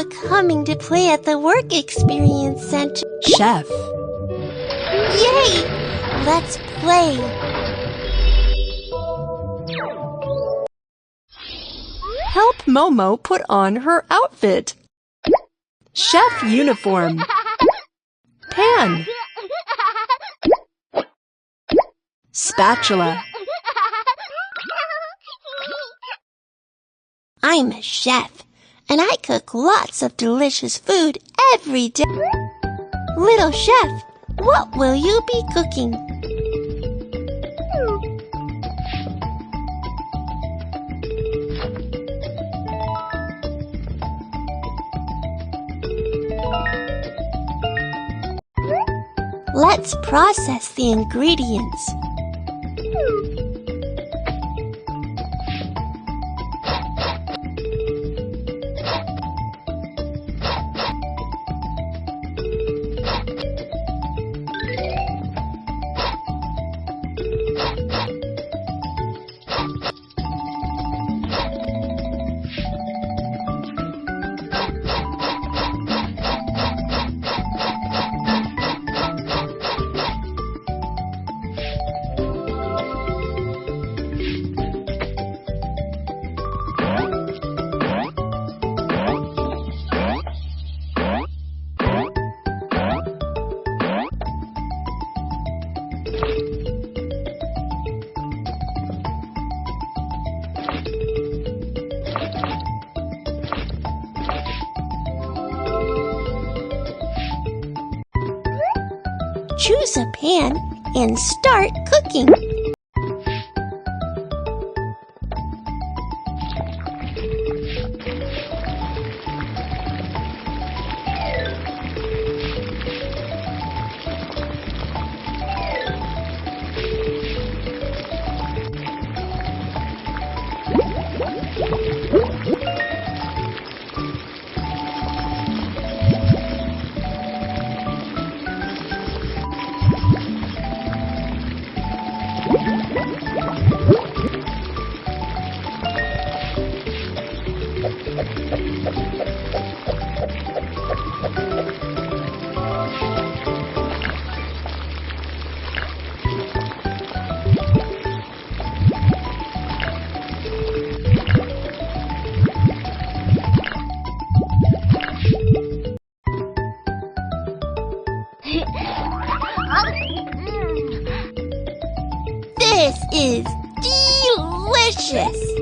coming to play at the Work Experience Center. Chef. Yay! Let's play. Help Momo put on her outfit. Chef uniform. Pan. Spatula. I'm a chef, and I cook lots of delicious food every day. Little chef, what will you be cooking? Let's process the ingredients. Choose a pan and start cooking. This is delicious!